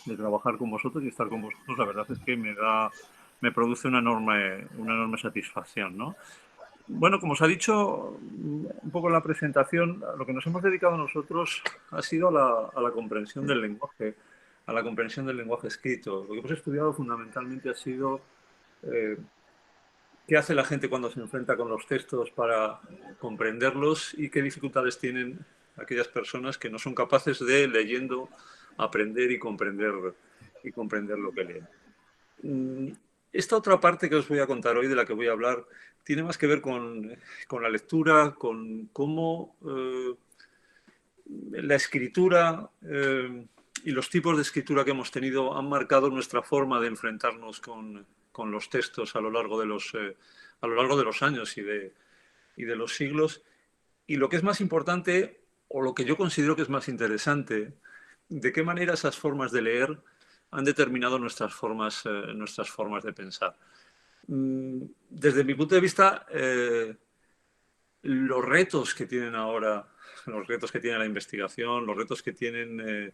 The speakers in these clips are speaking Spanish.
de trabajar con vosotros y estar con vosotros, la verdad es que me produce una enorme satisfacción, ¿no? Bueno, como os ha dicho un poco en la presentación, a lo que nos hemos dedicado nosotros ha sido a la comprensión del lenguaje, a la comprensión del lenguaje escrito. Lo que hemos estudiado fundamentalmente ha sido eh, qué hace la gente cuando se enfrenta con los textos para comprenderlos y qué dificultades tienen aquellas personas que no son capaces de, leyendo, aprender y comprender lo que leen. Esta otra parte que os voy a contar hoy, de la que voy a hablar, tiene más que ver con la lectura, con cómo la escritura y los tipos de escritura que hemos tenido han marcado nuestra forma de enfrentarnos con los textos a lo largo de los años y de los siglos. Y lo que es más importante, o lo que yo considero que es más interesante, de qué manera esas formas de leer han determinado nuestras formas de pensar. Desde mi punto de vista, los retos que tienen ahora, los retos que tiene la investigación, los retos que tienen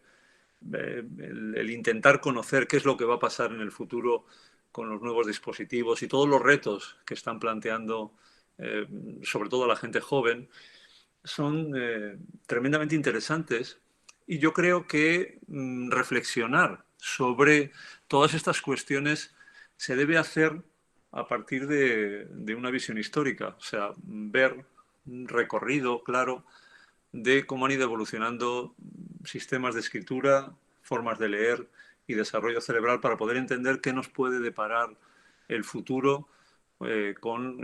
el intentar conocer qué es lo que va a pasar en el futuro con los nuevos dispositivos y todos los retos que están planteando, sobre todo la gente joven, son tremendamente interesantes. Y yo creo que reflexionar sobre todas estas cuestiones se debe hacer a partir de una visión histórica, o sea, ver un recorrido claro de cómo han ido evolucionando sistemas de escritura, formas de leer y desarrollo cerebral para poder entender qué nos puede deparar el futuro con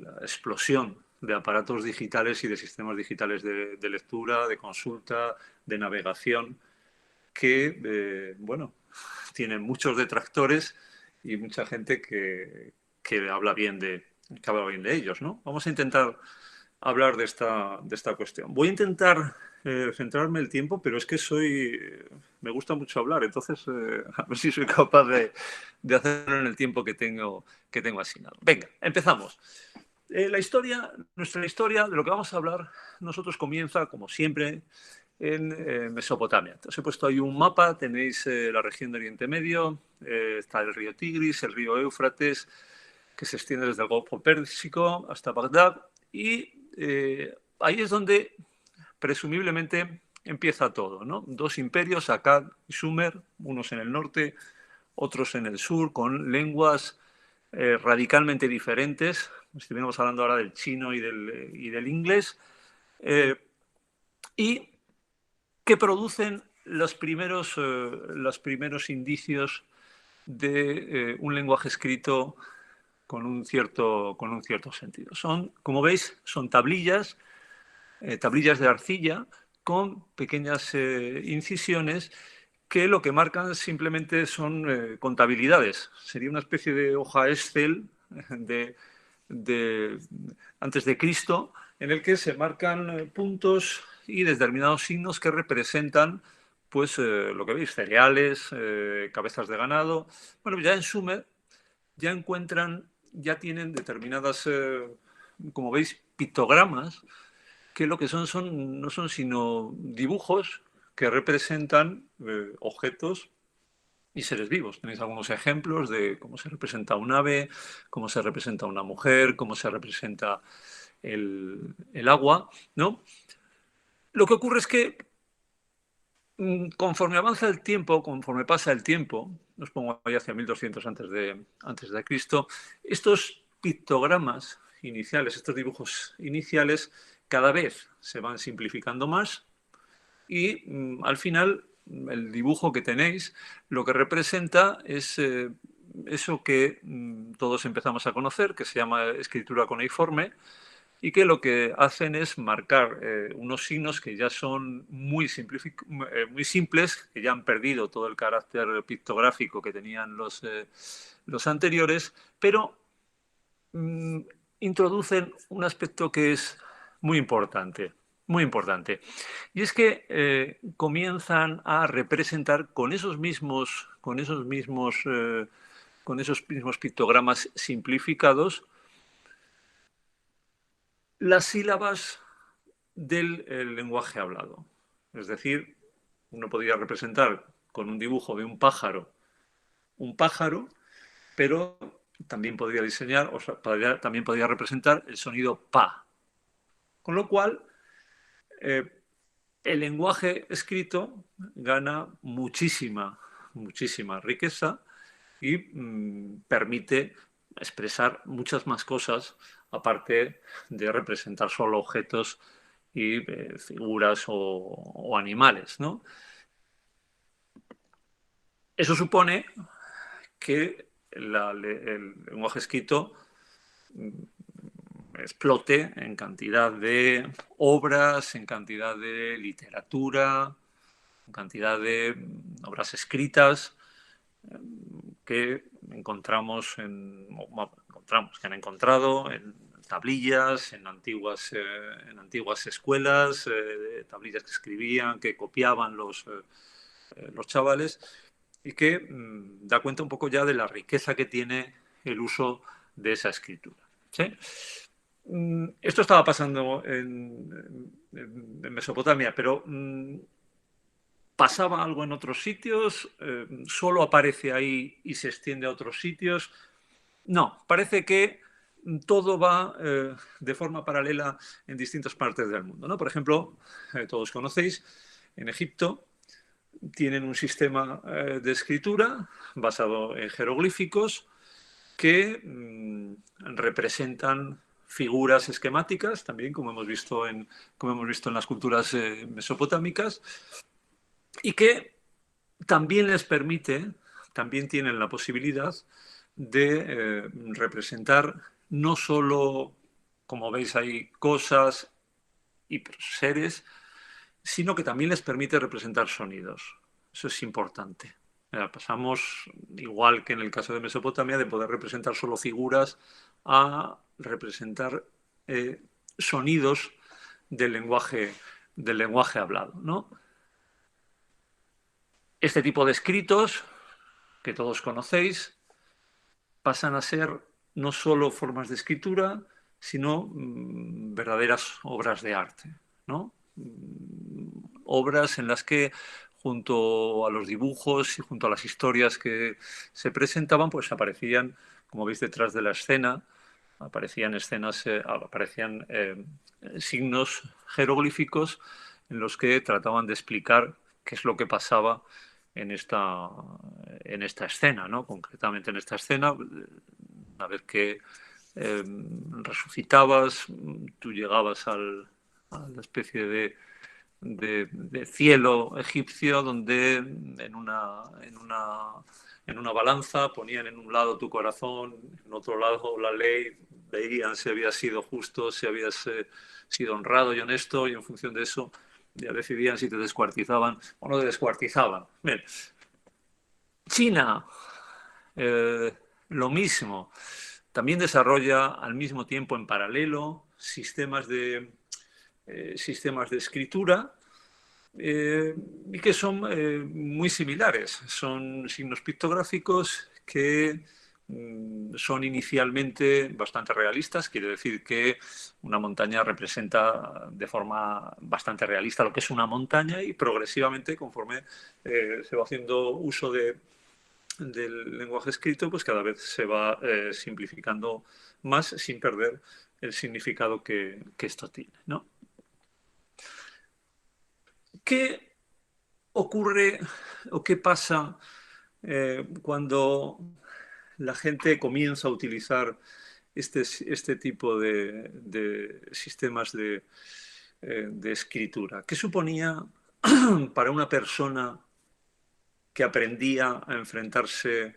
la explosión de aparatos digitales y de sistemas digitales de lectura, de consulta, de navegación, que, bueno, tienen muchos detractores y mucha gente que habla bien que habla bien de ellos, ¿no? Vamos a intentar hablar de esta cuestión. Voy a intentar centrarme el tiempo, pero es que me gusta mucho hablar, entonces a ver si soy capaz de hacerlo en el tiempo que tengo asignado. Venga, empezamos. Nuestra historia, de lo que vamos a hablar, nosotros comienza, como siempre, en Mesopotamia. Os he puesto ahí un mapa, tenéis la región de Oriente Medio, está el río Tigris, el río Éufrates, que se extiende desde el Golfo Pérsico hasta Bagdad, y ahí es donde presumiblemente empieza todo, ¿no? Dos imperios, Akkad y Sumer, unos en el norte, otros en el sur, con lenguas radicalmente diferentes. Estuvimos hablando ahora del chino y del inglés, y que producen los primeros indicios de un lenguaje escrito con un cierto sentido. Son, como veis, son tablillas de arcilla con pequeñas incisiones que lo que marcan simplemente son contabilidades. Sería una especie de hoja Excel de, de, antes de Cristo, en el que se marcan puntos y determinados signos que representan pues lo que veis, cereales, cabezas de ganado. Bueno, ya en Sumer ya tienen determinadas, como veis, pictogramas que lo que no son sino dibujos que representan objetos y seres vivos. Tenéis algunos ejemplos de cómo se representa un ave, cómo se representa una mujer, cómo se representa el agua, ¿no? Lo que ocurre es que conforme avanza el tiempo, conforme pasa el tiempo, nos pongo ahí hacia 1200 antes de Cristo, estos pictogramas iniciales, estos dibujos iniciales, cada vez se van simplificando más y al final el dibujo que tenéis lo que representa es eso que todos empezamos a conocer, que se llama escritura cuneiforme, y que lo que hacen es marcar unos signos que ya son muy simples, que ya han perdido todo el carácter pictográfico que tenían los anteriores, pero mm, introducen un aspecto que es muy importante, muy importante. Y es que comienzan a representar con esos mismos pictogramas simplificados las sílabas del lenguaje hablado. Es decir, Uno podía representar con un dibujo de un pájaro, pero también podría diseñar, o sea, también podría representar el sonido pa. Con lo cual, el lenguaje escrito gana muchísima riqueza y permite expresar muchas más cosas aparte de representar solo objetos y figuras o animales, ¿no? Eso supone que el lenguaje escrito explote en cantidad de obras, en cantidad de literatura, en cantidad de obras escritas que encontramos, que han encontrado en tablillas, en antiguas escuelas, tablillas que escribían, que copiaban los chavales, y que da cuenta un poco ya de la riqueza que tiene el uso de esa escritura. ¿Sí? Esto estaba pasando en Mesopotamia, pero pasaba algo en otros sitios, solo aparece ahí y se extiende a otros sitios. No, parece que todo va de forma paralela en distintas partes del mundo, ¿no? Por ejemplo, todos conocéis, en Egipto tienen un sistema de escritura basado en jeroglíficos que representan figuras esquemáticas, también como hemos visto en las culturas mesopotámicas, y que también les permite, también tienen la posibilidad de representar no solo, como veis ahí, cosas y seres, sino que también les permite representar sonidos. Eso es importante. Pasamos, igual que en el caso de Mesopotamia, de poder representar solo figuras a representar sonidos del lenguaje hablado, ¿no? Este tipo de escritos, que todos conocéis, pasan a ser no solo formas de escritura, sino verdaderas obras de arte, ¿no? Obras en las que, junto a los dibujos y junto a las historias que se presentaban, pues aparecían, como veis detrás de la escena, aparecían signos jeroglíficos en los que trataban de explicar qué es lo que pasaba en esta escena, ¿no? Concretamente en esta escena, una vez que resucitabas, tú llegabas a la especie de cielo egipcio donde en una balanza ponían en un lado tu corazón, en otro lado la ley, veían si habías sido justo, si habías sido honrado y honesto, y en función de eso ya decidían si te descuartizaban o no te descuartizaban. Bien. China, lo mismo. También desarrolla al mismo tiempo, en paralelo, sistemas de escritura y que son muy similares. Son signos pictográficos que son inicialmente bastante realistas, quiere decir que una montaña representa de forma bastante realista lo que es una montaña, y progresivamente, conforme se va haciendo uso del lenguaje escrito, pues cada vez se va simplificando más sin perder el significado que esto tiene, ¿no? ¿Qué ocurre o qué pasa cuando la gente comienza a utilizar este tipo de sistemas de escritura? ¿Qué suponía para una persona que aprendía a enfrentarse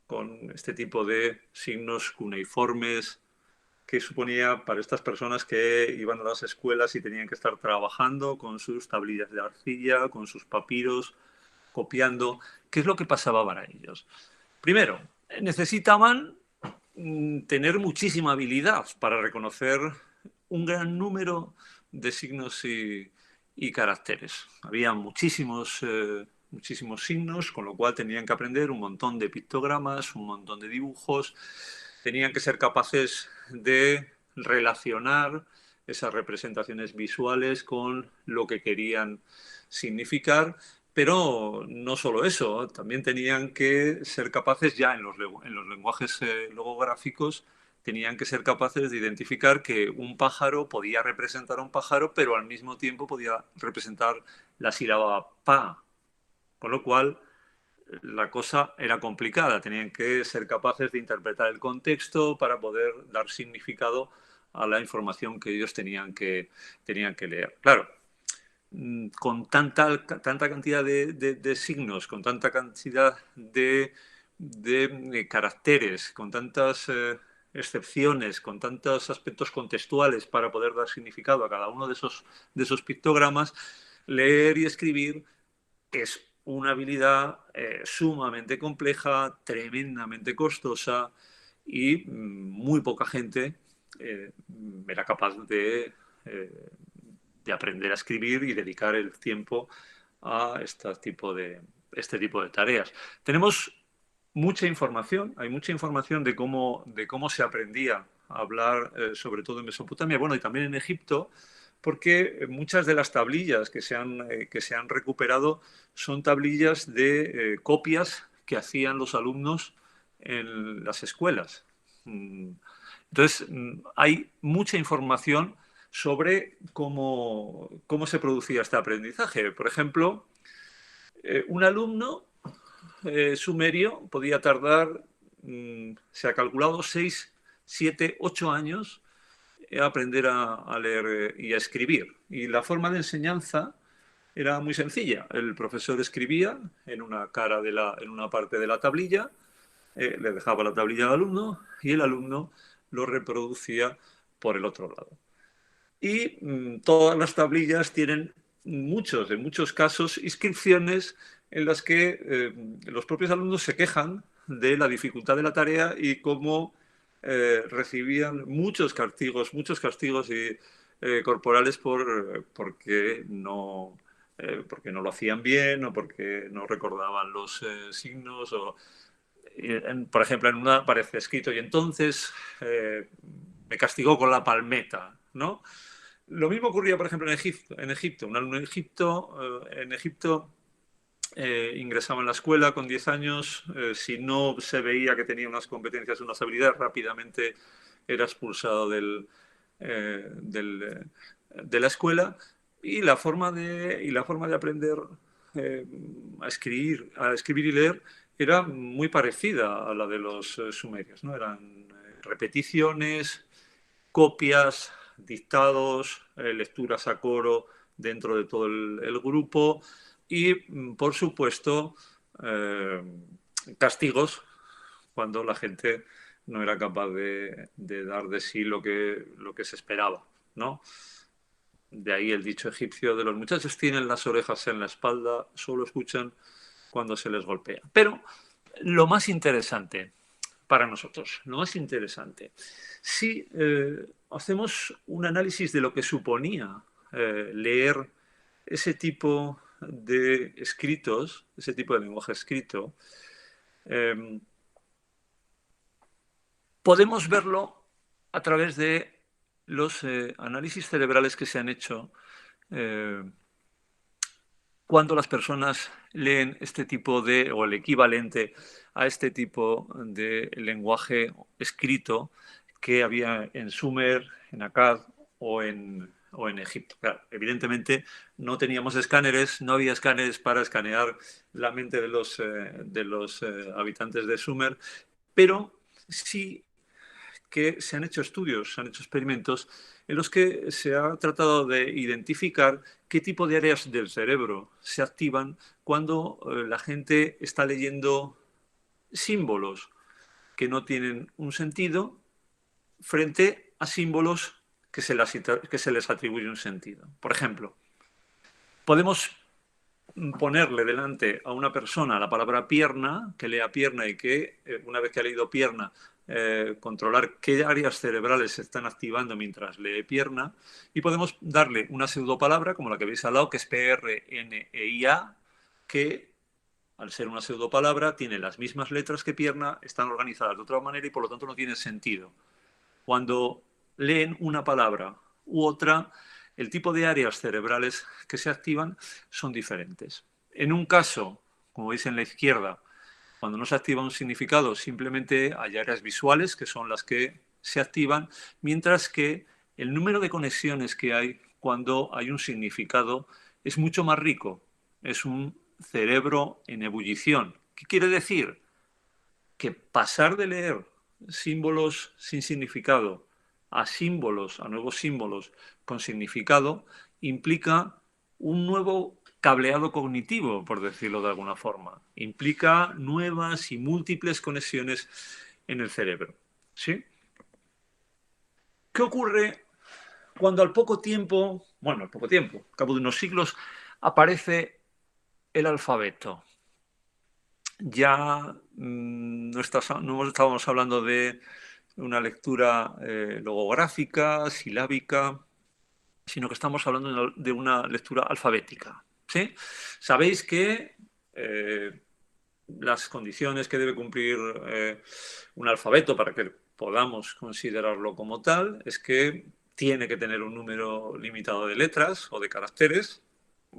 con este tipo de signos cuneiformes? ¿Qué suponía para estas personas que iban a las escuelas y tenían que estar trabajando con sus tablillas de arcilla, con sus papiros, copiando? ¿Qué es lo que pasaba para ellos? Primero, necesitaban tener muchísima habilidad para reconocer un gran número de signos y caracteres. Había muchísimos signos, con lo cual tenían que aprender un montón de pictogramas, un montón de dibujos. Tenían que ser capaces de relacionar esas representaciones visuales con lo que querían significar, Pero no solo eso, también tenían que ser capaces ya en los lenguajes logográficos, tenían que ser capaces de identificar que un pájaro podía representar a un pájaro, pero al mismo tiempo podía representar la sílaba pa. Con lo cual, la cosa era complicada. Tenían que ser capaces de interpretar el contexto para poder dar significado a la información que ellos tenían que leer. Claro, con tanta cantidad de signos, con tanta cantidad de caracteres, con tantas excepciones, con tantos aspectos contextuales para poder dar significado a cada uno de esos pictogramas, leer y escribir es una habilidad sumamente compleja, tremendamente costosa y muy poca gente era capaz de aprender a escribir y dedicar el tiempo a este tipo de tareas. Tenemos mucha información, hay mucha información de cómo se aprendía a hablar, sobre todo en Mesopotamia, bueno, y también en Egipto, porque muchas de las tablillas que se han recuperado son tablillas de copias que hacían los alumnos en las escuelas. Entonces, hay mucha información sobre cómo se producía este aprendizaje. Por ejemplo, un alumno sumerio podía tardar, se ha calculado, 6, 7, 8 años aprender a leer y a escribir. Y la forma de enseñanza era muy sencilla. El profesor escribía en una en una parte de la tablilla, le dejaba la tablilla al alumno y el alumno lo reproducía por el otro lado. Y todas las tablillas tienen en muchos casos, inscripciones en las que los propios alumnos se quejan de la dificultad de la tarea y cómo recibían muchos castigos corporales porque no lo hacían bien o porque no recordaban los signos. Por ejemplo, en una aparece escrito, y entonces me castigó con la palmeta, ¿no? Lo mismo ocurría, por ejemplo, en Egipto. Un alumno en Egipto ingresaba en la escuela con 10 años. Si no se veía que tenía unas competencias, unas habilidades, rápidamente era expulsado de la escuela. Y la forma de aprender eh, a escribir y leer era muy parecida a la de los sumerios, ¿no? Eran repeticiones, copias, dictados, lecturas a coro dentro de todo el grupo y, por supuesto, eh, castigos cuando la gente no era capaz de dar de sí lo que se esperaba, ¿no? De ahí el dicho egipcio de los muchachos tienen las orejas en la espalda, solo escuchan cuando se les golpea. Pero lo más interesante para nosotros, lo más interesante, si hacemos un análisis de lo que suponía leer ese tipo de escritos, ese tipo de lenguaje escrito, eh, podemos verlo a través de los análisis cerebrales que se han hecho eh, cuando las personas leen este tipo o el equivalente a este tipo de lenguaje escrito que había en Sumer, en Akkad o en Egipto. Claro, evidentemente no teníamos escáneres, no había escáneres para escanear la mente de los habitantes de Sumer, pero sí que se han hecho estudios, se han hecho experimentos en los que se ha tratado de identificar qué tipo de áreas del cerebro se activan cuando la gente está leyendo símbolos que no tienen un sentido frente a símbolos que se les atribuye un sentido. Por ejemplo, podemos ponerle delante a una persona la palabra pierna, que lea pierna y que una vez que ha leído pierna, controlar qué áreas cerebrales se están activando mientras lee pierna, y podemos darle una pseudopalabra, como la que veis al lado, que es PRNEIA, que al ser una pseudopalabra tiene las mismas letras que pierna, están organizadas de otra manera y por lo tanto no tiene sentido. Cuando leen una palabra u otra, el tipo de áreas cerebrales que se activan son diferentes. En un caso, como veis en la izquierda, cuando no se activa un significado, simplemente hay áreas visuales que son las que se activan, mientras que el número de conexiones que hay cuando hay un significado es mucho más rico. Es un cerebro en ebullición. ¿Qué quiere decir? Que pasar de leer símbolos sin significado a nuevos símbolos con significado, implica un nuevo cableado cognitivo, por decirlo de alguna forma. Implica nuevas y múltiples conexiones en el cerebro. ¿Sí? ¿Qué ocurre cuando al poco tiempo, bueno, al poco tiempo, al cabo de unos siglos, aparece el alfabeto? Ya no estábamos hablando de una lectura logográfica, silábica, sino que estamos hablando de una lectura alfabética. ¿Sí? Sabéis que las condiciones que debe cumplir un alfabeto para que podamos considerarlo como tal es que tiene que tener un número limitado de letras o de caracteres.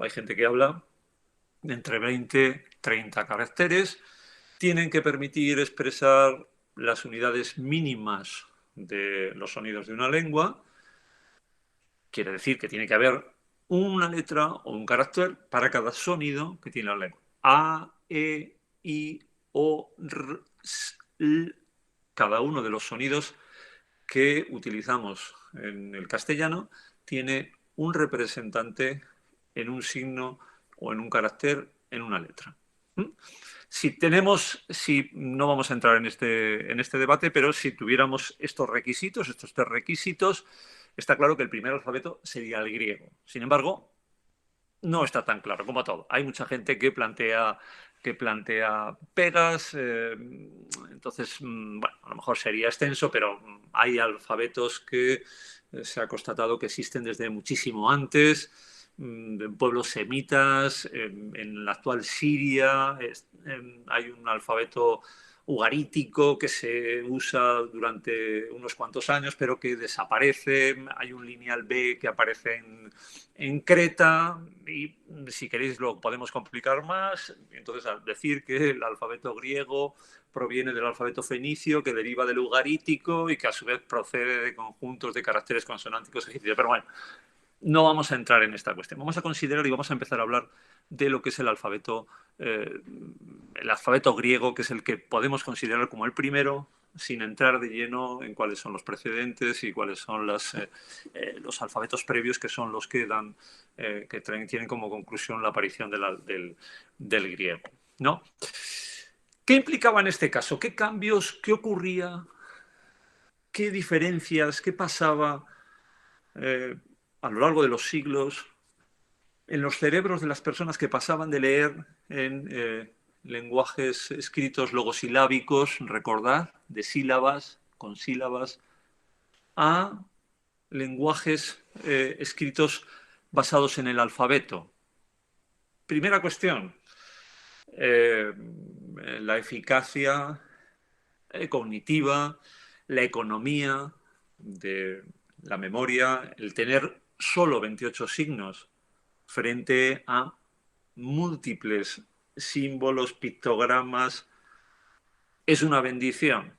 Hay gente que habla de entre 20 y 30 caracteres. Tienen que permitir expresar las unidades mínimas de los sonidos de una lengua. Quiere decir que tiene que haber una letra o un carácter para cada sonido que tiene la lengua. A, E, I, O, R, S, L. Cada uno de los sonidos que utilizamos en el castellano tiene un representante en un signo o en un carácter en una letra. Si no vamos a entrar en este debate, pero si tuviéramos estos requisitos, estos tres requisitos, está claro que el primer alfabeto sería el griego. Sin embargo, no está tan claro como todo. Hay mucha gente que plantea pegas, entonces, bueno, a lo mejor sería extenso, pero hay alfabetos que se ha constatado que existen desde muchísimo antes, en pueblos semitas, en la actual Siria, hay un alfabeto ugarítico que se usa durante unos cuantos años, pero que desaparece. Hay un lineal B que aparece en Creta y si queréis lo podemos complicar más. Entonces, al decir que el alfabeto griego proviene del alfabeto fenicio, que deriva del ugarítico y que a su vez procede de conjuntos de caracteres consonánticos egipcios. Pero bueno, no vamos a entrar en esta cuestión. Vamos a considerar y vamos a empezar a hablar de lo que es el alfabeto griego, que es el que podemos considerar como el primero, sin entrar de lleno en cuáles son los precedentes y cuáles son los alfabetos previos, que son los que dan, que tienen como conclusión la aparición del griego, ¿no? ¿Qué implicaba en este caso? ¿Qué cambios? ¿Qué ocurría? ¿Qué diferencias? ¿Qué pasaba a lo largo de los siglos en los cerebros de las personas que pasaban de leer en lenguajes escritos logosilábicos, recordad, de sílabas, con sílabas, a lenguajes escritos basados en el alfabeto? Primera cuestión, la eficacia cognitiva, la economía de la memoria, el tener solo 28 signos frente a múltiples símbolos, pictogramas, es una bendición.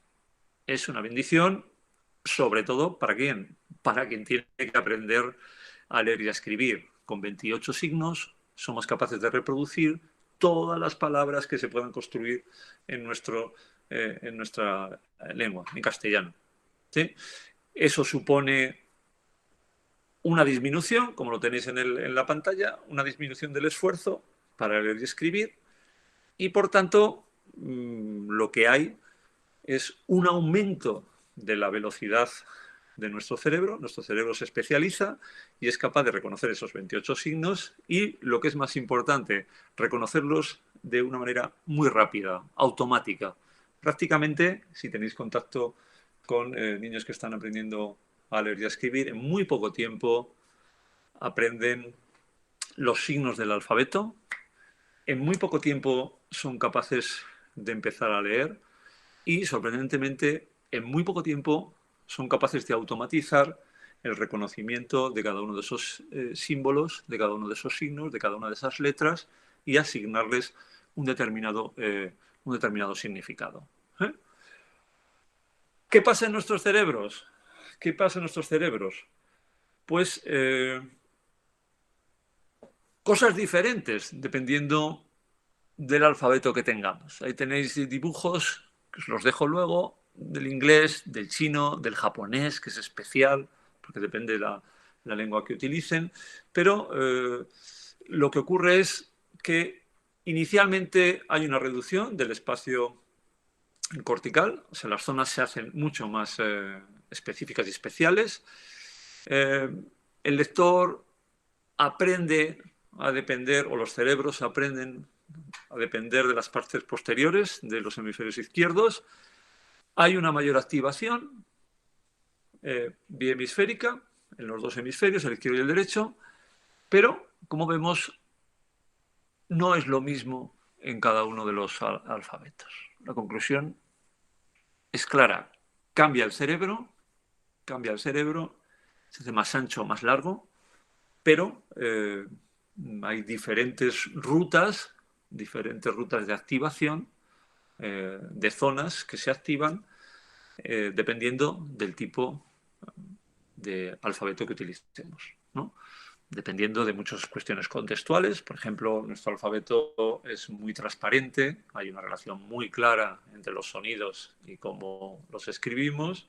Es una bendición, sobre todo, ¿para quién? Para quien tiene que aprender a leer y a escribir. Con 28 signos somos capaces de reproducir todas las palabras que se puedan construir en nuestra lengua, en castellano. ¿Sí? Eso supone una disminución, como lo tenéis en la pantalla, una disminución del esfuerzo para leer y escribir, y por tanto lo que hay es un aumento de la velocidad de nuestro cerebro se especializa y es capaz de reconocer esos 28 signos y, lo que es más importante, reconocerlos de una manera muy rápida, automática. Prácticamente, si tenéis contacto con niños que están aprendiendo a leer y a escribir, en muy poco tiempo aprenden los signos del alfabeto, en muy poco tiempo son capaces de empezar a leer y, sorprendentemente, en muy poco tiempo son capaces de automatizar el reconocimiento de cada uno de esos símbolos, de cada uno de esos signos, de cada una de esas letras, y asignarles un determinado significado. ¿Qué pasa en nuestros cerebros? ¿Qué pasa en nuestros cerebros? Pues cosas diferentes dependiendo del alfabeto que tengamos. Ahí tenéis dibujos, que os los dejo luego, del inglés, del chino, del japonés, que es especial, porque depende de la lengua que utilicen. Pero lo que ocurre es que inicialmente hay una reducción del espacio cortical, o sea, las zonas se hacen mucho más específicas y especiales. El lector aprende a depender, o los cerebros aprenden a depender de las partes posteriores de los hemisferios izquierdos. Hay una mayor activación bihemisférica en los dos hemisferios, el izquierdo y el derecho, pero, como vemos, no es lo mismo en cada uno de los alfabetos. La conclusión es clara. Cambia el cerebro, se hace más ancho, más largo, pero hay diferentes rutas de activación de zonas que se activan dependiendo del tipo de alfabeto que utilicemos, ¿no? Dependiendo de muchas cuestiones contextuales. Por ejemplo, nuestro alfabeto es muy transparente, hay una relación muy clara entre los sonidos y cómo los escribimos,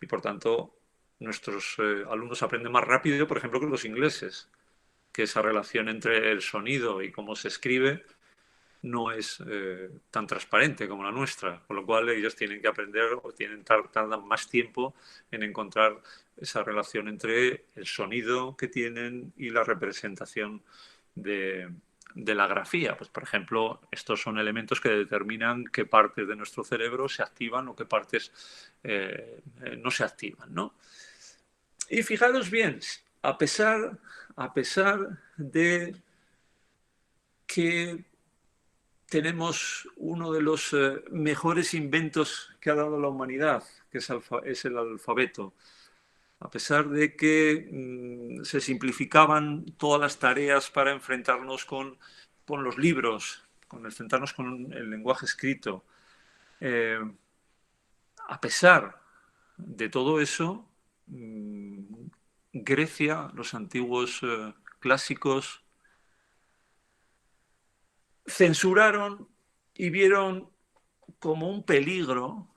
y por tanto nuestros alumnos aprenden más rápido, por ejemplo, que los ingleses, que esa relación entre el sonido y cómo se escribe no es tan transparente como la nuestra, con lo cual ellos tienen que aprender o tardan más tiempo en encontrar esa relación entre el sonido que tienen y la representación de la grafía. Pues, por ejemplo, estos son elementos que determinan qué partes de nuestro cerebro se activan o qué partes no se activan, ¿no? Y fijaros bien, a pesar de que tenemos uno de los mejores inventos que ha dado la humanidad, que es el alfabeto. A pesar de que se simplificaban todas las tareas para enfrentarnos con los libros, enfrentarnos con el lenguaje escrito, a pesar de todo eso, Grecia, los antiguos clásicos, censuraron y vieron como un peligro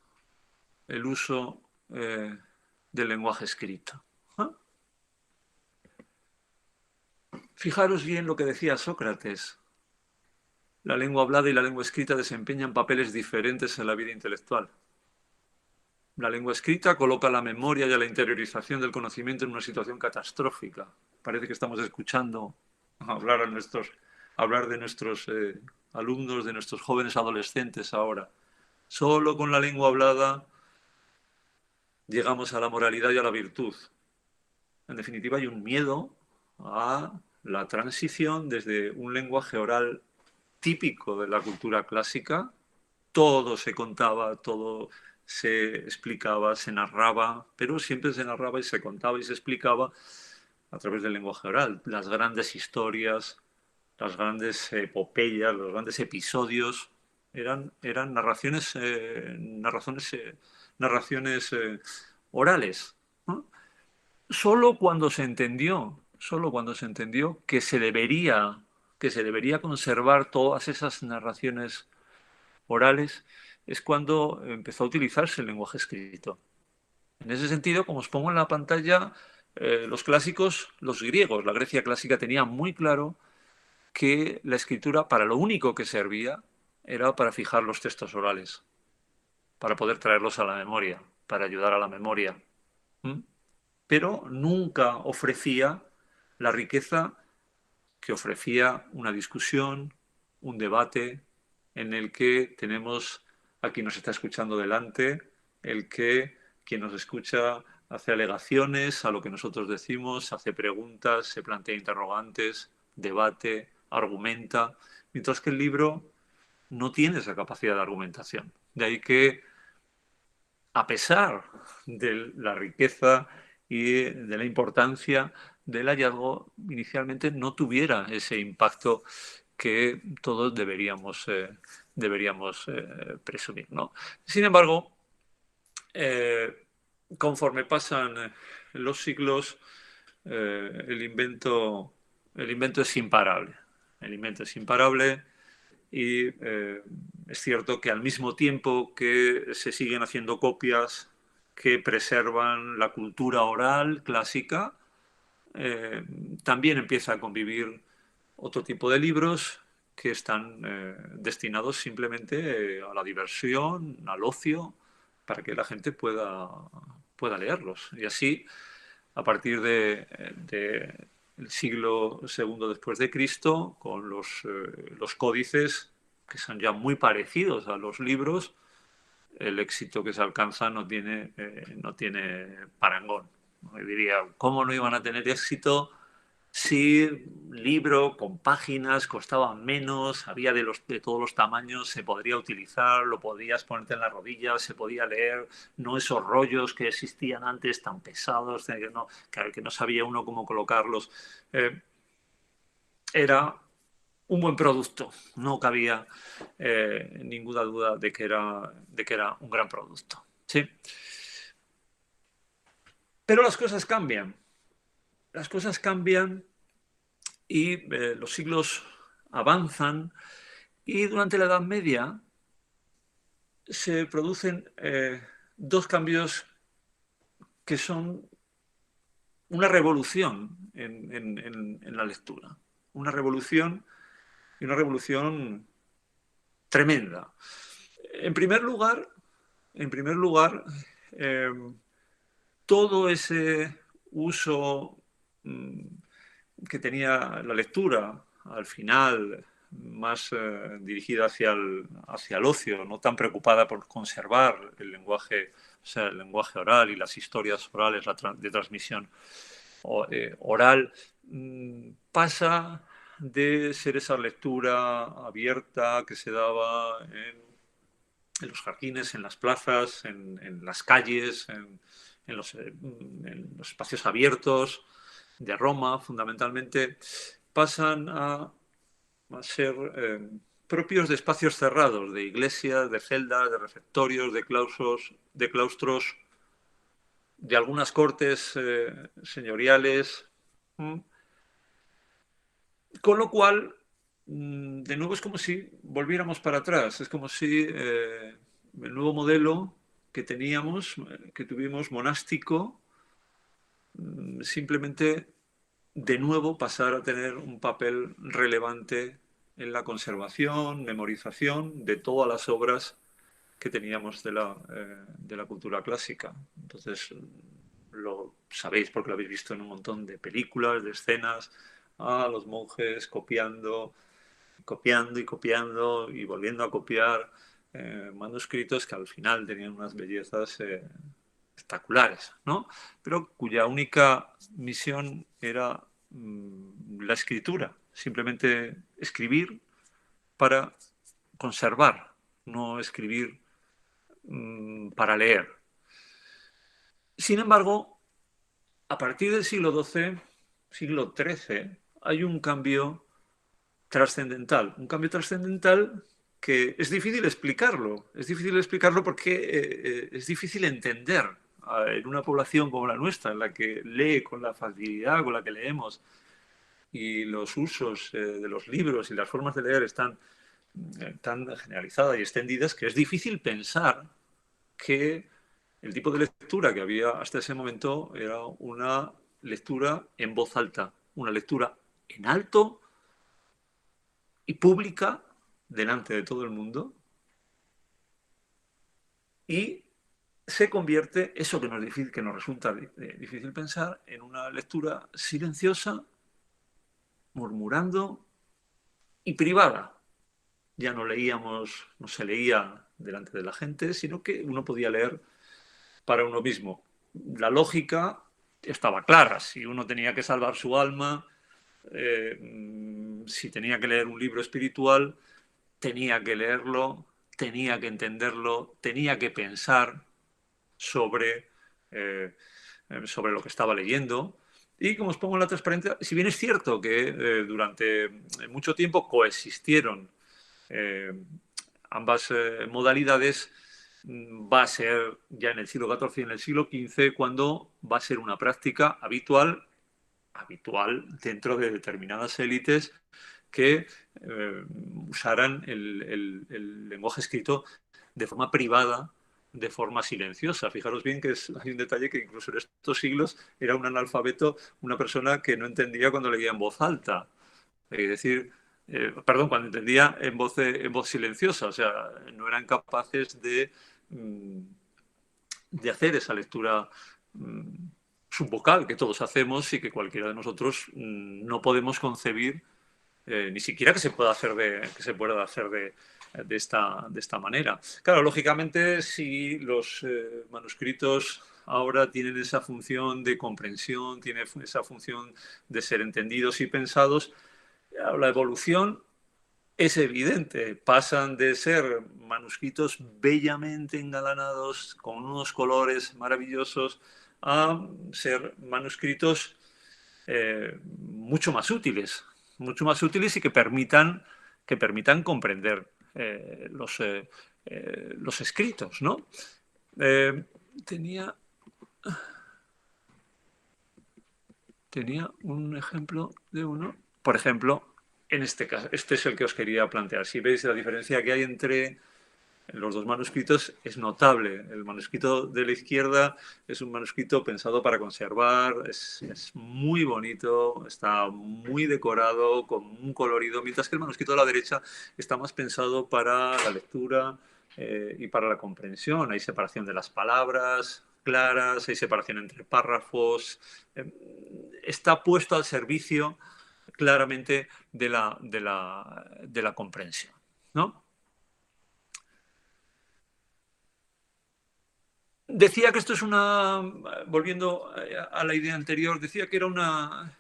el uso del lenguaje escrito. Fijaros bien lo que decía Sócrates. La lengua hablada y la lengua escrita desempeñan papeles diferentes en la vida intelectual. La lengua escrita coloca la memoria y la interiorización del conocimiento en una situación catastrófica. Parece que estamos escuchando hablar de nuestros alumnos, de nuestros jóvenes adolescentes ahora. Solo con la lengua hablada llegamos a la moralidad y a la virtud. En definitiva, hay un miedo a la transición desde un lenguaje oral típico de la cultura clásica. Todo se contaba, todo se explicaba, se narraba, pero siempre se narraba y se contaba y se explicaba a través del lenguaje oral. Las grandes historias, las grandes epopeyas, los grandes episodios eran narraciones orales, ¿no? Solo cuando se entendió que se debería conservar todas esas narraciones orales, es cuando empezó a utilizarse el lenguaje escrito. En ese sentido, como os pongo en la pantalla, los clásicos, los griegos, la Grecia clásica tenía muy claro que la escritura para lo único que servía era para fijar los textos orales, para poder traerlos a la memoria, para ayudar a la memoria. Pero nunca ofrecía la riqueza que ofrecía una discusión, un debate en el que tenemos a quien nos está escuchando delante, el que quien nos escucha hace alegaciones a lo que nosotros decimos, hace preguntas, se plantea interrogantes, debate, argumenta, mientras que el libro no tiene esa capacidad de argumentación. De ahí que, a pesar de la riqueza y de la importancia del hallazgo, inicialmente no tuviera ese impacto que todos deberíamos presumir, ¿no? Sin embargo, conforme pasan los siglos, el invento es imparable. El invento es imparable y es cierto que al mismo tiempo que se siguen haciendo copias que preservan la cultura oral clásica, también empieza a convivir otro tipo de libros que están destinados simplemente a la diversión, al ocio, para que la gente pueda leerlos. Y así, a partir del siglo segundo después de Cristo, con los códices, que son ya muy parecidos a los libros, el éxito que se alcanza no tiene parangón. Yo diría, ¿cómo no iban a tener éxito si un libro con páginas costaba menos, había de todos los tamaños, se podría utilizar, lo podías ponerte en las rodillas, se podía leer, no esos rollos que existían antes tan pesados, que no sabía uno cómo colocarlos? Era un buen producto, no cabía ninguna duda de que era un gran producto. ¿Sí? Pero las cosas cambian y los siglos avanzan y durante la Edad Media se producen dos cambios que son una revolución en la lectura. Una revolución y una revolución tremenda. En primer lugar, eh, todo ese uso que tenía la lectura al final, más dirigida hacia el ocio, no tan preocupada por conservar el lenguaje, o sea, el lenguaje oral y las historias orales de transmisión oral, pasa de ser esa lectura abierta que se daba en los jardines, en las plazas, en las calles, en los espacios abiertos de Roma, fundamentalmente, pasan a ser propios de espacios cerrados, de iglesias, de celdas, de refectorios, de claustros, de algunas cortes señoriales. Con lo cual, de nuevo es como si volviéramos para atrás, es como si el nuevo modelo que tuvimos monástico, simplemente de nuevo pasar a tener un papel relevante en la conservación, memorización de todas las obras que teníamos de la cultura clásica. Entonces, lo sabéis porque lo habéis visto en un montón de películas, de escenas, a los monjes copiando y copiando y volviendo a copiar manuscritos que al final tenían unas bellezas espectaculares, ¿no? Pero cuya única misión era la escritura, simplemente escribir para conservar, no escribir para leer. Sin embargo, a partir del siglo XII, siglo XIII, hay un cambio trascendental que es difícil explicarlo porque es difícil entender en una población como la nuestra, en la que lee con la facilidad con la que leemos y los usos de los libros y las formas de leer están tan generalizadas y extendidas que es difícil pensar que el tipo de lectura que había hasta ese momento era una lectura en voz alta, una lectura en alto y pública delante de todo el mundo, y se convierte eso que nos resulta difícil pensar en una lectura silenciosa, murmurando y privada. Ya no se leía delante de la gente, sino que uno podía leer para uno mismo. La lógica estaba clara. Si uno tenía que salvar su alma, si tenía que leer un libro espiritual, tenía que leerlo, tenía que entenderlo, tenía que pensar sobre, sobre lo que estaba leyendo. Y como os pongo en la transparencia, si bien es cierto que durante mucho tiempo coexistieron eh, ambas modalidades, va a ser ya en el siglo XIV y en el siglo XV cuando va a ser una práctica habitual dentro de determinadas élites que usaran el lenguaje escrito de forma privada, de forma silenciosa. Fijaros bien que hay un detalle que incluso en estos siglos era un analfabeto, una persona que no entendía cuando leía en voz alta. Es decir, perdón, cuando entendía en voz silenciosa, o sea, no eran capaces mm, de hacer esa lectura subvocal que todos hacemos y que cualquiera de nosotros no podemos concebir ni siquiera que se pueda hacer de esta manera. Claro, lógicamente, si los manuscritos ahora tienen esa función de comprensión, tienen esa función de ser entendidos y pensados, la evolución es evidente. Pasan de ser manuscritos bellamente engalanados, con unos colores maravillosos, a ser manuscritos mucho más útiles y que permitan comprender los escritos, ¿no? Eh, tenía, tenía un ejemplo de uno. Por ejemplo, en este caso, este es el que os quería plantear. Si veis la diferencia que hay entre los dos manuscritos es notable. El manuscrito de la izquierda es un manuscrito pensado para conservar, es muy bonito, está muy decorado, con un colorido, mientras que el manuscrito de la derecha está más pensado para la lectura y para la comprensión. Hay separación de las palabras claras, hay separación entre párrafos, está puesto al servicio claramente de la comprensión, ¿no? Decía que esto es una, volviendo a la idea anterior, decía que era una,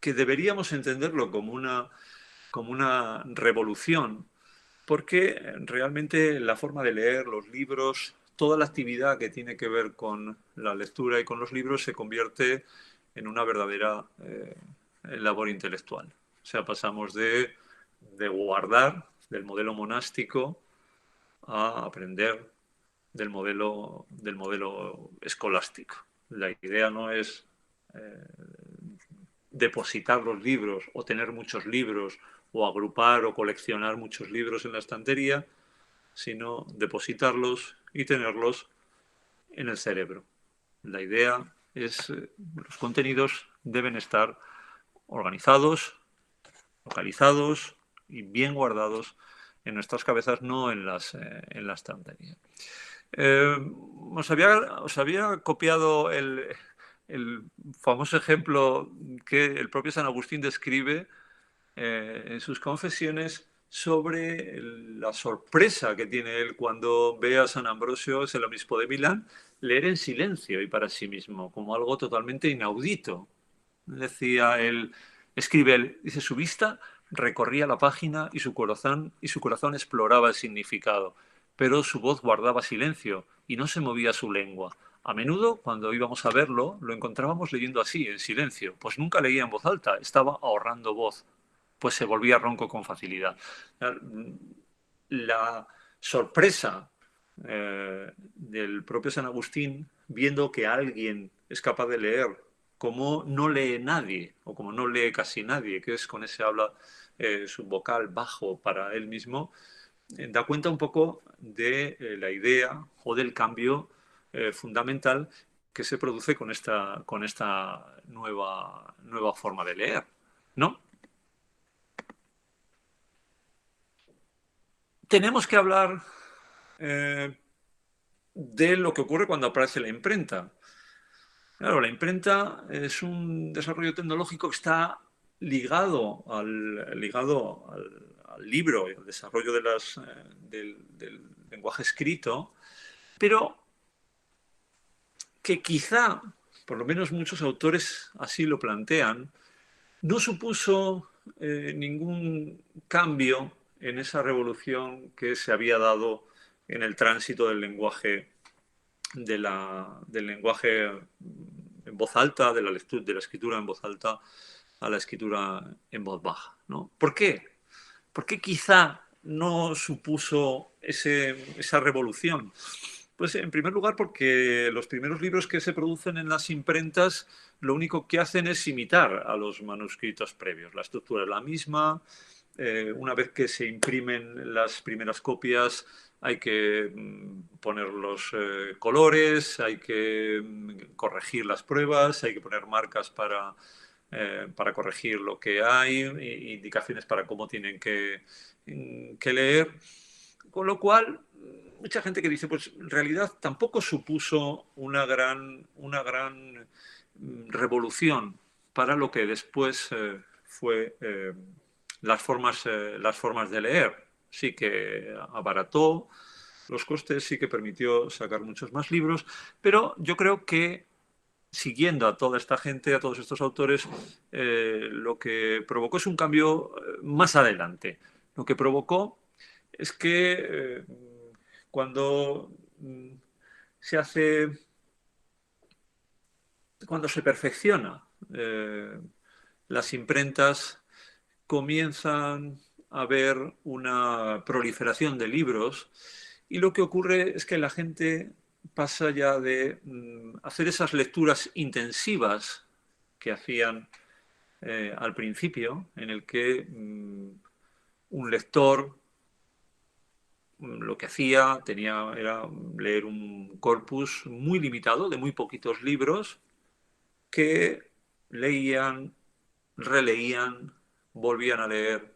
que deberíamos entenderlo como una revolución, porque realmente la forma de leer los libros, toda la actividad que tiene que ver con la lectura y con los libros se convierte en una verdadera labor intelectual. O sea, pasamos de guardar, del modelo monástico, a aprender del modelo escolástico. La idea no es eh, depositar los libros o tener muchos libros o agrupar o coleccionar muchos libros en la estantería, sino depositarlos y tenerlos en el cerebro. La idea es los contenidos deben estar organizados, localizados y bien guardados en nuestras cabezas, no en la estantería. Os había copiado el famoso ejemplo que el propio San Agustín describe en sus confesiones sobre la sorpresa que tiene él cuando ve a San Ambrosio, es el obispo de Milán, leer en silencio y para sí mismo, como algo totalmente inaudito. Decía él, escribe él, dice, su vista recorría la página y su corazón exploraba el significado, pero su voz guardaba silencio y no se movía su lengua. A menudo, cuando íbamos a verlo, lo encontrábamos leyendo así, en silencio, pues nunca leía en voz alta, estaba ahorrando voz, pues se volvía ronco con facilidad. La sorpresa del propio San Agustín, viendo que alguien es capaz de leer como no lee nadie, o como no lee casi nadie, que es con ese habla subvocal bajo para él mismo, da cuenta un poco de la idea o del cambio fundamental que se produce con esta nueva forma de leer, ¿no? Tenemos que hablar eh, de lo que ocurre cuando aparece la imprenta. Claro, la imprenta es un desarrollo tecnológico que está al libro y al desarrollo del lenguaje escrito, pero que quizá, por lo menos muchos autores así lo plantean, no supuso ningún cambio en esa revolución que se había dado en el tránsito del lenguaje en voz alta, de la escritura en voz alta a la escritura en voz baja, ¿no? ¿Por qué? ¿Por qué quizá no supuso esa revolución? Pues en primer lugar porque los primeros libros que se producen en las imprentas lo único que hacen es imitar a los manuscritos previos. La estructura es la misma. Una vez que se imprimen las primeras copias hay que poner los colores, hay que corregir las pruebas, hay que poner marcas para corregir lo que hay, indicaciones para cómo tienen que leer. Con lo cual, mucha gente que dice, pues en realidad tampoco supuso una gran revolución para lo que después fue las formas de leer. Sí que abarató los costes, sí que permitió sacar muchos más libros, pero yo creo que siguiendo a toda esta gente, a todos estos autores, lo que provocó es un cambio más adelante. Lo que provocó es que cuando se hace, cuando se perfecciona las imprentas, comienzan a haber una proliferación de libros y lo que ocurre es que la gente pasa ya de hacer esas lecturas intensivas que hacían al principio, en el que un lector lo que hacía era leer un corpus muy limitado de muy poquitos libros que leían, releían, volvían a leer,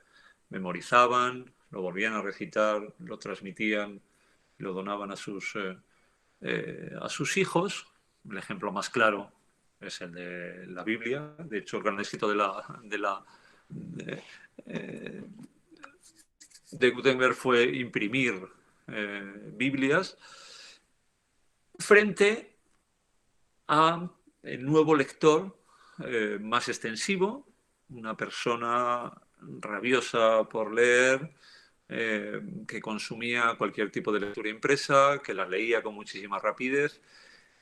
memorizaban, lo volvían a recitar, lo transmitían, lo donaban a sus hijos. El ejemplo más claro es el de la Biblia. De hecho, el gran éxito de Gutenberg fue imprimir Biblias frente a el nuevo lector más extensivo, una persona rabiosa por leer, que consumía cualquier tipo de lectura impresa, que la leía con muchísima rapidez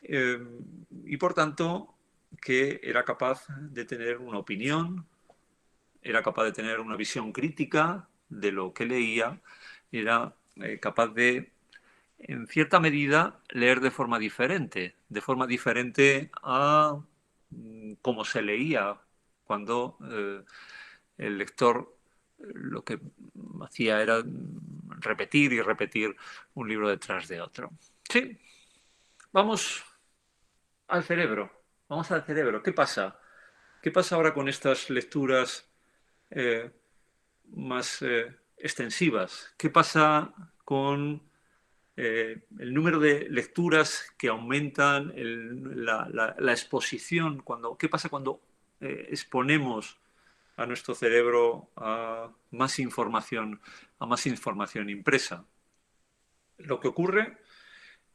y por tanto que era capaz de tener una opinión, era capaz de tener una visión crítica de lo que leía, era capaz de, en cierta medida, leer de forma diferente a cómo se leía cuando el lector lo que hacía era repetir y repetir un libro detrás de otro. Sí, vamos al cerebro, vamos al cerebro. ¿Qué pasa? ¿Qué pasa ahora con estas lecturas más extensivas? ¿Qué pasa con el número de lecturas que aumentan, la exposición? ¿Qué pasa cuando exponemos a nuestro cerebro a más información impresa? Lo que ocurre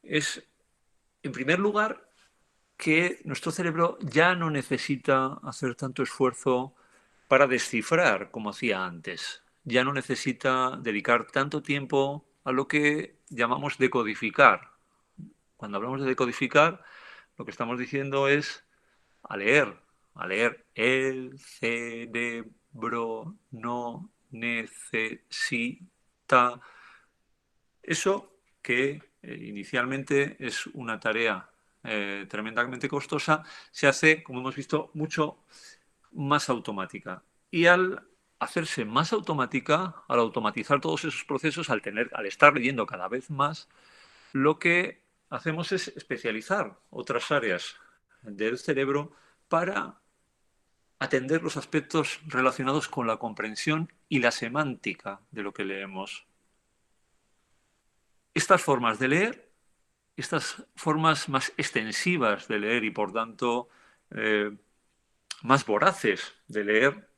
es, en primer lugar, que nuestro cerebro ya no necesita hacer tanto esfuerzo para descifrar como hacía antes. Ya no necesita dedicar tanto tiempo a lo que llamamos decodificar. Cuando hablamos de decodificar, lo que estamos diciendo es a leer, a leer. El cerebro no necesita eso que inicialmente es una tarea tremendamente costosa, se hace, como hemos visto, mucho más automática. Y al hacerse más automática, al automatizar todos esos procesos, al estar leyendo cada vez más, lo que hacemos es especializar otras áreas del cerebro para atender los aspectos relacionados con la comprensión y la semántica de lo que leemos. Estas formas de leer, estas formas más extensivas de leer y por tanto más voraces de leer,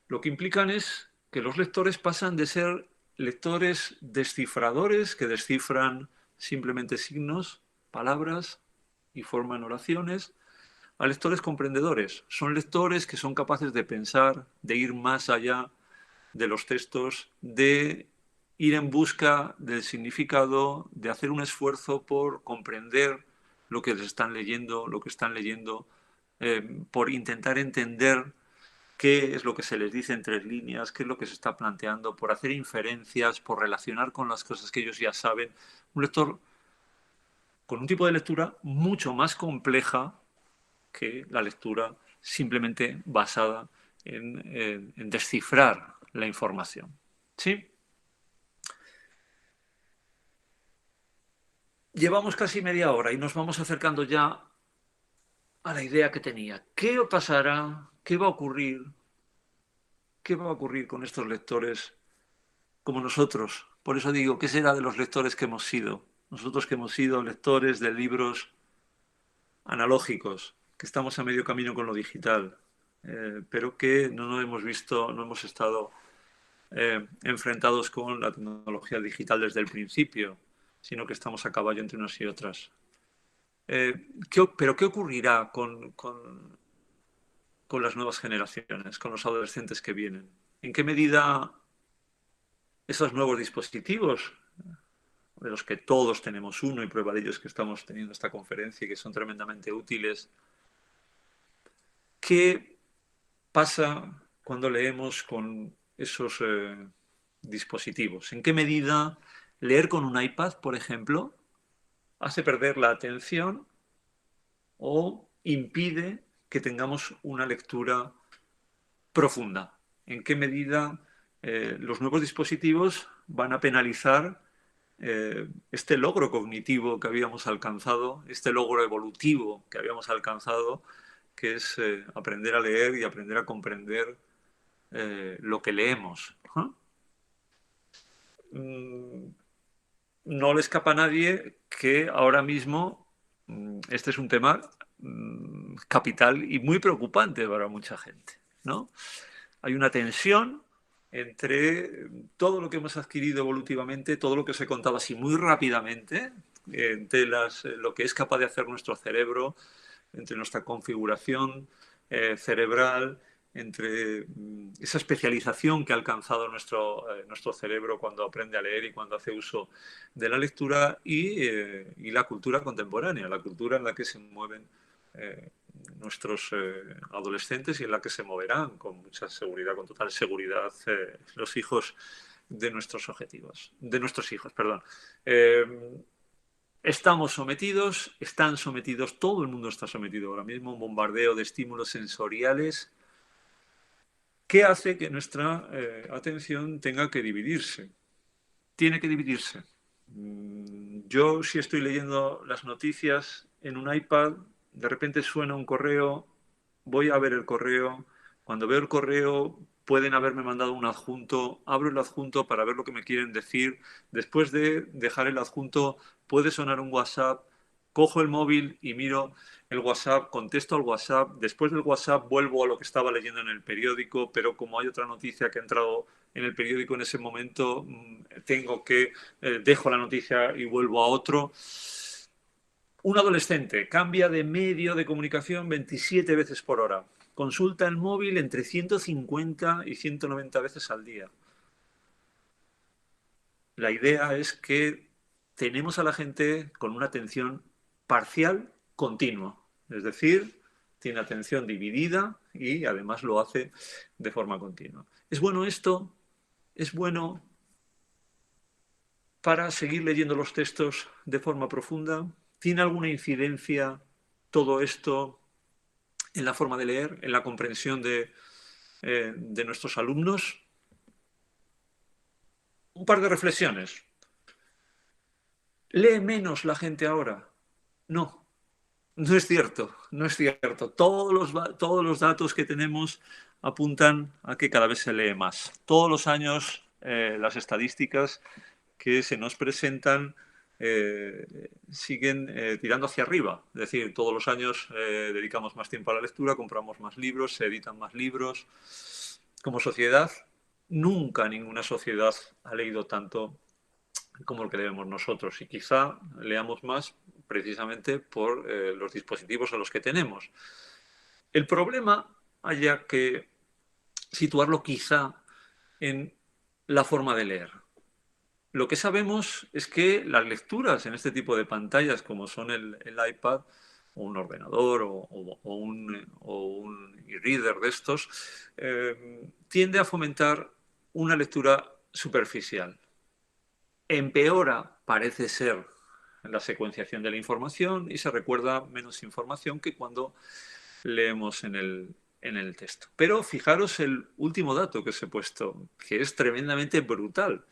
lo que implican es que los lectores pasan de ser lectores descifradores que descifran simplemente signos, palabras y forman oraciones, a lectores comprendedores. Son lectores que son capaces de pensar, de ir más allá de los textos, de ir en busca del significado, de hacer un esfuerzo por comprender lo que les están leyendo, lo que están leyendo por intentar entender qué es lo que se les dice en tres líneas, qué es lo que se está planteando, por hacer inferencias, por relacionar con las cosas que ellos ya saben. Un lector con un tipo de lectura mucho más compleja que la lectura simplemente basada en descifrar la información. ¿Sí? Llevamos casi media hora y nos vamos acercando ya a la idea que tenía. ¿Qué pasará? ¿Qué va a ocurrir? ¿Qué va a ocurrir con estos lectores como nosotros? Por eso digo, ¿qué será de los lectores que hemos sido? Nosotros que hemos sido lectores de libros analógicos, que estamos a medio camino con lo digital, pero que no nos hemos visto, no hemos estado enfrentados con la tecnología digital desde el principio, sino que estamos a caballo entre unas y otras. Pero ¿qué ocurrirá con las nuevas generaciones, con los adolescentes que vienen? ¿En qué medida esos nuevos dispositivos, de los que todos tenemos uno y prueba de ello es que estamos teniendo esta conferencia y que son tremendamente útiles, qué pasa cuando leemos con esos dispositivos? ¿En qué medida leer con un iPad, por ejemplo, hace perder la atención o impide que tengamos una lectura profunda? ¿En qué medida los nuevos dispositivos van a penalizar este logro cognitivo que habíamos alcanzado, este logro evolutivo que habíamos alcanzado, que es aprender a leer y aprender a comprender lo que leemos? ¿Ah? No le escapa a nadie que ahora mismo este es un tema capital y muy preocupante para mucha gente, ¿no? Hay una tensión entre todo lo que hemos adquirido evolutivamente, todo lo que os he contado así muy rápidamente, entre lo que es capaz de hacer nuestro cerebro, entre nuestra configuración cerebral, entre esa especialización que ha alcanzado nuestro cerebro cuando aprende a leer y cuando hace uso de la lectura y la cultura contemporánea, la cultura en la que se mueven nuestros adolescentes y en la que se moverán con mucha seguridad, con total seguridad, los hijos de nuestros objetivos, de nuestros hijos, perdón. Estamos sometidos, están sometidos, todo el mundo está sometido ahora mismo a un bombardeo de estímulos sensoriales que hace que nuestra atención tenga que dividirse. Tiene que dividirse. Yo, si estoy leyendo las noticias en un iPad, de repente suena un correo, voy a ver el correo. Cuando veo el correo, pueden haberme mandado un adjunto, abro el adjunto para ver lo que me quieren decir. Después de dejar el adjunto, puede sonar un WhatsApp, cojo el móvil y miro el WhatsApp, contesto al WhatsApp. Después del WhatsApp vuelvo a lo que estaba leyendo en el periódico, pero como hay otra noticia que ha entrado en el periódico en ese momento, tengo que dejo la noticia y vuelvo a otro. Un adolescente cambia de medio de comunicación 27 veces por hora. Consulta el móvil entre 150 y 190 veces al día. La idea es que tenemos a la gente con una atención parcial continua. Es decir, tiene atención dividida y además lo hace de forma continua. ¿Es bueno esto? ¿Es bueno para seguir leyendo los textos de forma profunda? ¿Tiene alguna incidencia todo esto en la forma de leer, en la comprensión de nuestros alumnos? Un par de reflexiones. ¿Lee menos la gente ahora? No, no es cierto, no es cierto. Todos los datos que tenemos apuntan a que cada vez se lee más. Todos los años las estadísticas que se nos presentan siguen tirando hacia arriba. Es decir, todos los años dedicamos más tiempo a la lectura, compramos más libros, se editan más libros. Como sociedad, nunca ninguna sociedad ha leído tanto como el que leemos nosotros y quizá leamos más precisamente por los dispositivos a los que tenemos. El problema haya que situarlo quizá en la forma de leer. Lo que sabemos es que las lecturas en este tipo de pantallas, como son el iPad, un ordenador o un e-reader de estos, tiende a fomentar una lectura superficial. Empeora, parece ser, la secuenciación de la información y se recuerda menos información que cuando leemos en el texto. Pero fijaros el último dato que os he puesto, que es tremendamente brutal.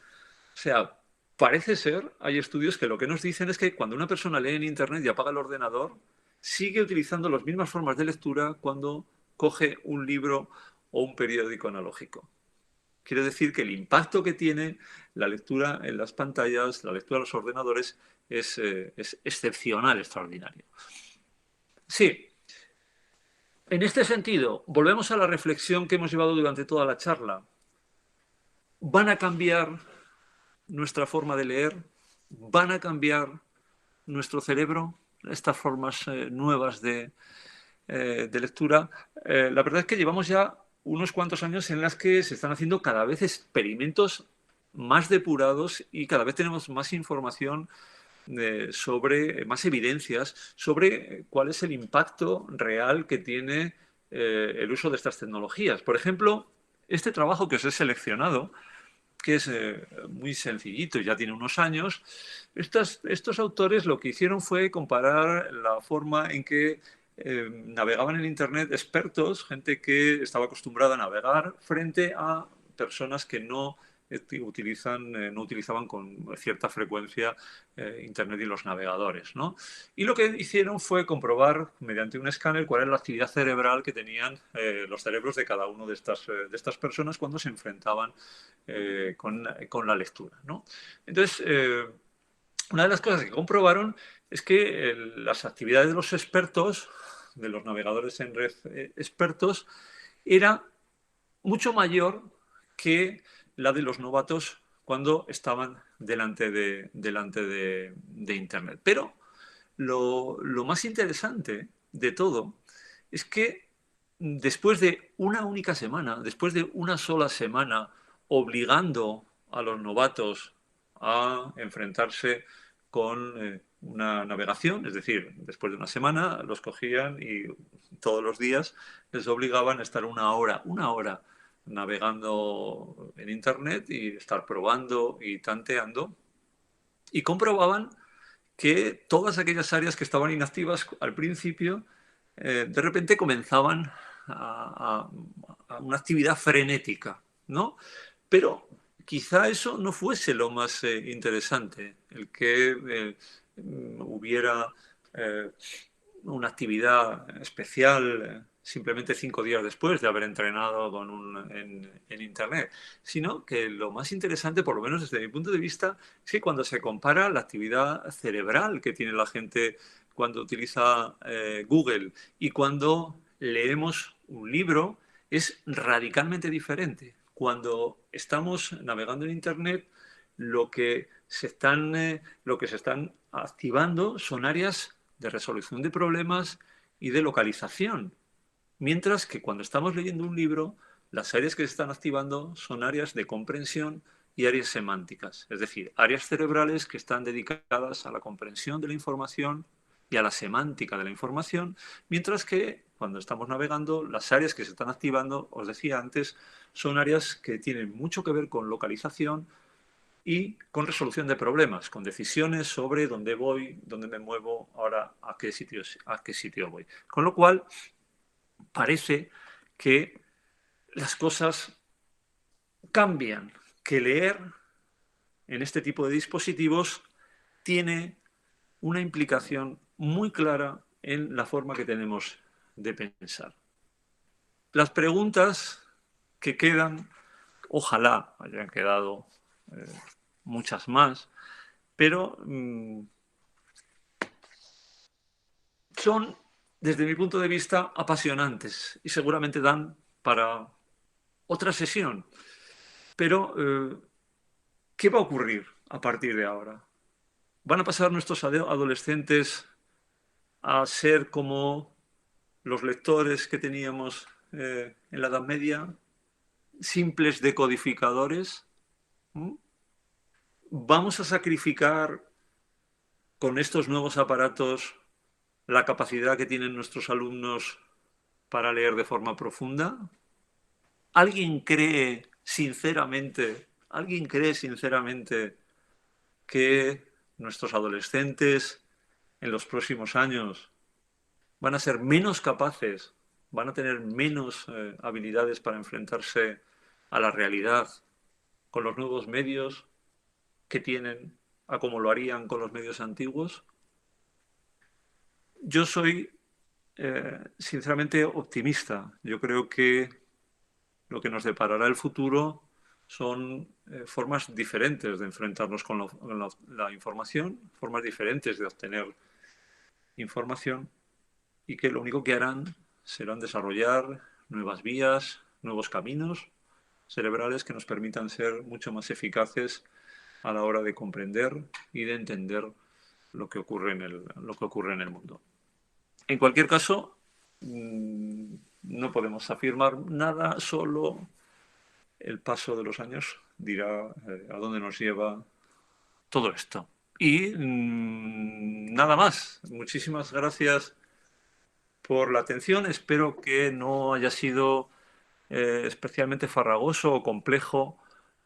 O sea, parece ser, hay estudios que lo que nos dicen es que cuando una persona lee en Internet y apaga el ordenador, sigue utilizando las mismas formas de lectura cuando coge un libro o un periódico analógico. Quiere decir que el impacto que tiene la lectura en las pantallas, la lectura en los ordenadores, es excepcional, extraordinario. Sí, en este sentido, volvemos a la reflexión que hemos llevado durante toda la charla. ¿Van a cambiar nuestra forma de leer? ¿Van a cambiar nuestro cerebro? Estas formas nuevas de lectura. La verdad es que llevamos ya unos cuantos años en las que se están haciendo cada vez experimentos más depurados y cada vez tenemos más información sobre, más evidencias sobre cuál es el impacto real que tiene el uso de estas tecnologías. Por ejemplo, este trabajo que os he seleccionado, que es muy sencillito y ya tiene unos años, estos autores lo que hicieron fue comparar la forma en que navegaban en Internet expertos, gente que estaba acostumbrada a navegar, frente a personas que no no utilizaban con cierta frecuencia Internet y los navegadores, ¿no? Y lo que hicieron fue comprobar mediante un escáner cuál era la actividad cerebral que tenían los cerebros de cada uno de estas personas cuando se enfrentaban con la lectura, ¿no? Entonces, una de las cosas que comprobaron es que las actividades de los expertos, de los navegadores en red expertos, era mucho mayor que la de los novatos cuando estaban delante de Internet. Pero lo más interesante de todo es que después de una única semana, después de una sola semana, obligando a los novatos a enfrentarse con una navegación, es decir, después de una semana los cogían y todos los días les obligaban a estar una hora navegando en Internet y estar probando y tanteando, y comprobaban que todas aquellas áreas que estaban inactivas al principio, de repente comenzaban a una actividad frenética, ¿no? Pero quizá eso no fuese lo más interesante, el que hubiera eh, una actividad especial simplemente 5 días después de haber entrenado en Internet, sino que lo más interesante, por lo menos desde mi punto de vista, es que cuando se compara la actividad cerebral que tiene la gente cuando utiliza Google y cuando leemos un libro, es radicalmente diferente. Cuando estamos navegando en Internet, lo que se están activando son áreas de resolución de problemas y de localización. Mientras que cuando estamos leyendo un libro, las áreas que se están activando son áreas de comprensión y áreas semánticas, es decir, áreas cerebrales que están dedicadas a la comprensión de la información y a la semántica de la información, mientras que cuando estamos navegando, las áreas que se están activando, os decía antes, son áreas que tienen mucho que ver con localización y con resolución de problemas, con decisiones sobre dónde voy, dónde me muevo, ahora a qué sitio voy. Con lo cual, parece que las cosas cambian, que leer en este tipo de dispositivos tiene una implicación muy clara en la forma que tenemos de pensar. Las preguntas que quedan, ojalá hayan quedado muchas más, pero son, desde mi punto de vista, apasionantes y seguramente dan para otra sesión. Pero, ¿qué va a ocurrir a partir de ahora? ¿Van a pasar nuestros adolescentes a ser como los lectores que teníamos en la Edad Media, simples decodificadores? ¿Mm? ¿Vamos a sacrificar con estos nuevos aparatos la capacidad que tienen nuestros alumnos para leer de forma profunda? ¿Alguien cree sinceramente que nuestros adolescentes en los próximos años van a ser menos capaces, van a tener menos habilidades para enfrentarse a la realidad con los nuevos medios que tienen a como lo harían con los medios antiguos? Yo soy sinceramente optimista. Yo creo que lo que nos deparará el futuro son formas diferentes de enfrentarnos con la información, formas diferentes de obtener información, y que lo único que harán serán desarrollar nuevas vías, nuevos caminos cerebrales que nos permitan ser mucho más eficaces a la hora de comprender y de entender lo que ocurre lo que ocurre en el mundo. En cualquier caso, no podemos afirmar nada, solo el paso de los años dirá a dónde nos lleva todo esto. Y nada más. Muchísimas gracias por la atención. Espero que no haya sido especialmente farragoso o complejo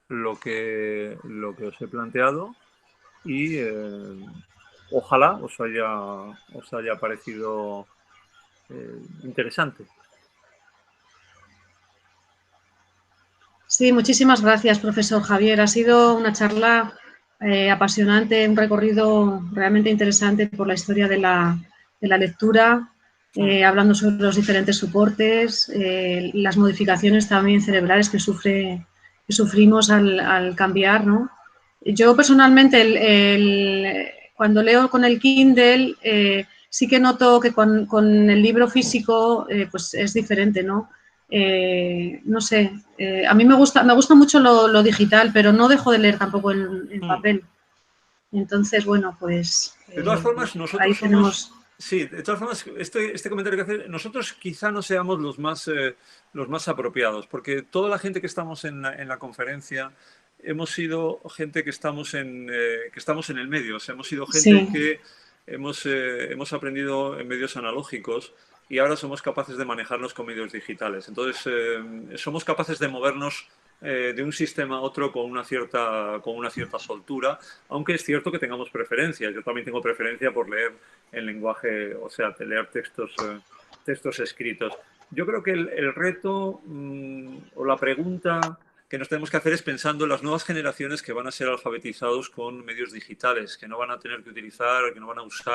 lo que os he planteado, y ojalá os haya parecido interesante. Sí, muchísimas gracias, profesor Javier. Ha sido una charla apasionante, un recorrido realmente interesante por la historia de la lectura, hablando sobre los diferentes soportes, las modificaciones también cerebrales que sufrimos al cambiar, ¿no? Yo personalmente, cuando leo con el Kindle, sí que noto que con el libro físico pues es diferente, ¿no? No sé, a mí me gusta mucho lo digital, pero no dejo de leer tampoco en papel. Entonces, bueno, pues De todas formas, ahí nosotros somos... tenemos... Sí, de todas formas, este comentario que hace, nosotros quizá no seamos los más apropiados, porque toda la gente que estamos en la conferencia hemos sido gente que estamos en el medio, o sea, hemos sido gente Sí. que hemos aprendido en medios analógicos y ahora somos capaces de manejarnos con medios digitales. Entonces, somos capaces de movernos de un sistema a otro con una cierta soltura, aunque es cierto que tengamos preferencias. Yo también tengo preferencia por leer en lenguaje, o sea, de leer textos escritos. Yo creo que el reto o la pregunta que nos tenemos que hacer es pensando en las nuevas generaciones que van a ser alfabetizados con medios digitales, que no van a tener que utilizar, que no van a usar